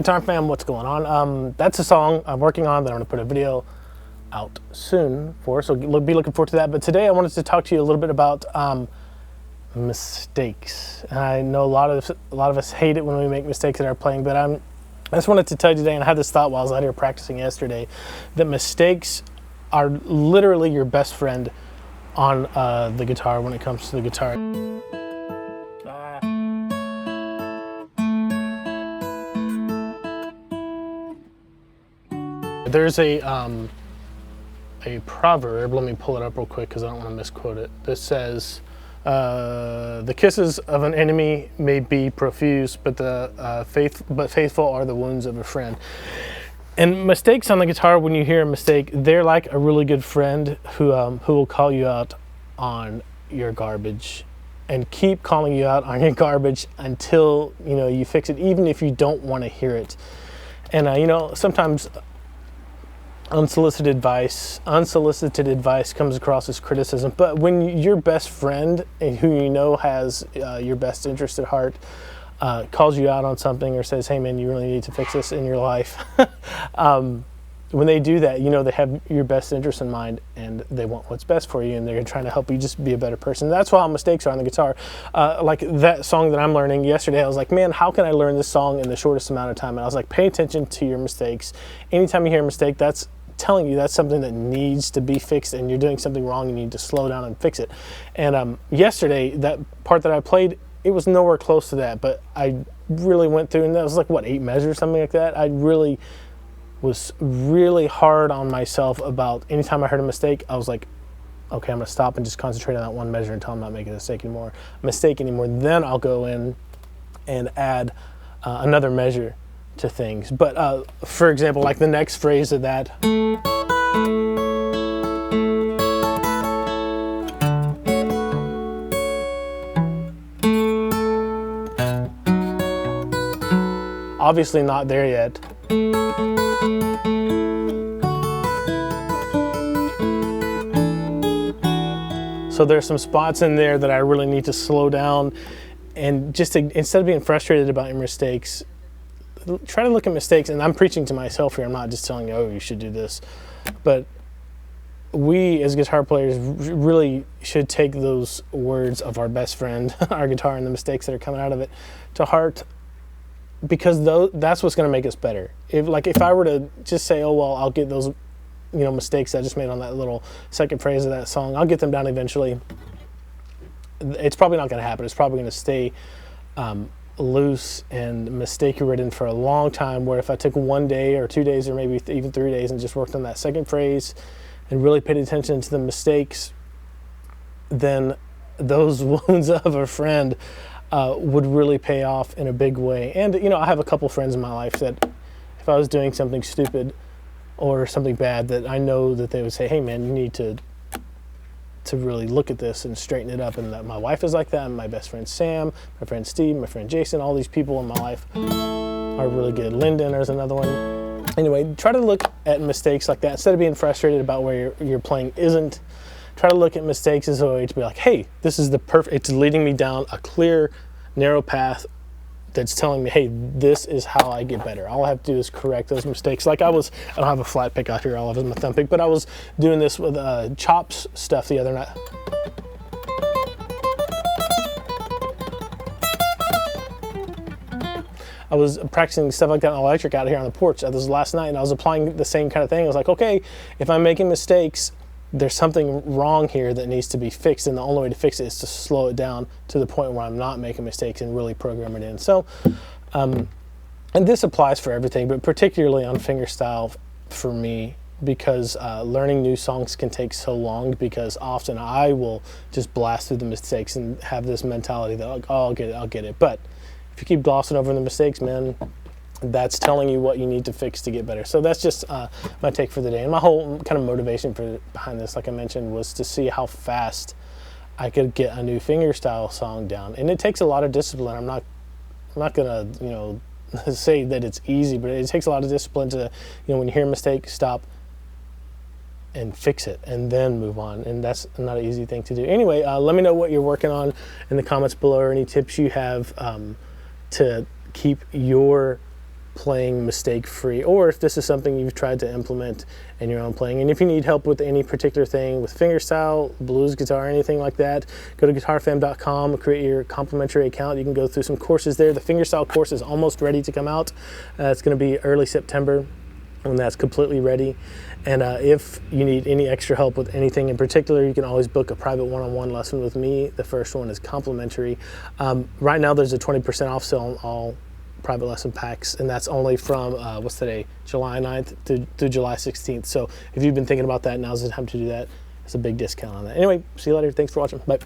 Guitar fam, what's going on? That's a song I'm working on that I'm going to put a video out soon for, so be looking forward to that. But today I wanted to talk to you a little bit about mistakes. And I know a lot of us hate it when we make mistakes in our playing, but I just wanted to tell you today, and I had this thought while I was out here practicing yesterday, that mistakes are literally your best friend on the guitar when it comes to the guitar. There's a proverb, let me pull it up real quick because I don't want to misquote it, that says, the kisses of an enemy may be profuse, but faithful are the wounds of a friend. And mistakes on the guitar, when you hear a mistake, they're like a really good friend who will call you out on your garbage and keep calling you out on your garbage until you fix it, even if you don't want to hear it. And sometimes unsolicited advice comes across as criticism, but when your best friend, who has your best interest at heart, calls you out on something or says, hey man, you really need to fix this in your life, when they do that, they have your best interest in mind and they want what's best for you, and they're trying to help you just be a better person. That's how mistakes are on the guitar. Like that song that I'm learning yesterday, I was like, man, how can I learn this song in the shortest amount of time? And I was like, pay attention to your mistakes. Anytime you hear a mistake, that's telling you that's something that needs to be fixed and you're doing something wrong, you need to slow down and fix it. And yesterday, that part that I played, it was nowhere close to that, but I really went through, and that was like, what, 8 measures, something like that? I really was really hard on myself about anytime I heard a mistake, I was like, okay, I'm gonna stop and just concentrate on that one measure until I'm not making a mistake anymore. Then I'll go in and add another measure to things. But for example, like the next phrase of that, obviously not there yet. So there's some spots in there that I really need to slow down, and just instead of being frustrated about your mistakes, try to look at mistakes. And I'm preaching to myself here, I'm not just telling you, oh, you should do this, but we as guitar players really should take those words of our best friend, our guitar, and the mistakes that are coming out of it to heart, because that's what's going to make us better. If I were to just say, oh well, I'll get those mistakes I just made on that little second phrase of that song, I'll get them down eventually, it's probably not going to happen. It's probably going to stay loose and mistake-ridden for a long time, where if I took 1 day or 2 days or maybe even 3 days and just worked on that second phrase and really paid attention to the mistakes, then those wounds of a friend would really pay off in a big way. And I have a couple friends in my life that if I was doing something stupid or something bad, that I know that they would say, hey man, you need to really look at this and straighten it up. And that my wife is like that, and my best friend Sam, my friend Steve, my friend Jason, all these people in my life are really good. Lyndon is another one. Anyway, try to look at mistakes like that. Instead of being frustrated about where your playing isn't, try to look at mistakes as a way to be like, hey, this is it's leading me down a clear, narrow path that's telling me, hey, this is how I get better. All I have to do is correct those mistakes. Like I don't have a flat pick out here, all of it is my thumb pick, but I was doing this with chops stuff the other night. I was practicing stuff like that on electric out here on the porch. This was last night, and I was applying the same kind of thing. I was like, okay, if I'm making mistakes, there's something wrong here that needs to be fixed, and the only way to fix it is to slow it down to the point where I'm not making mistakes and really program it in. So, and this applies for everything, but particularly on fingerstyle for me, because learning new songs can take so long, because often I will just blast through the mistakes and have this mentality that, like, oh, I'll get it. But if you keep glossing over the mistakes, man, that's telling you what you need to fix to get better. So that's just my take for the day. And my whole kind of motivation behind this, like I mentioned, was to see how fast I could get a new fingerstyle song down. And it takes a lot of discipline. I'm not gonna say that it's easy, but it takes a lot of discipline to when you hear a mistake, stop and fix it and then move on. And that's not an easy thing to do. Anyway, let me know what you're working on in the comments below, or any tips you have to keep your playing mistake-free, or if this is something you've tried to implement in your own playing. And if you need help with any particular thing, with fingerstyle, blues guitar, anything like that, go to guitarfam.com, create your complimentary account. You can go through some courses there. The fingerstyle course is almost ready to come out. It's going to be early September when that's completely ready. And if you need any extra help with anything in particular, you can always book a private one-on-one lesson with me. The first one is complimentary. Right now there's a 20% off sale on all private lesson packs, and that's only from, what's today, July 9th to July 16th. So if you've been thinking about that, now's the time to do that. It's a big discount on that. Anyway, see you later. Thanks for watching. Bye.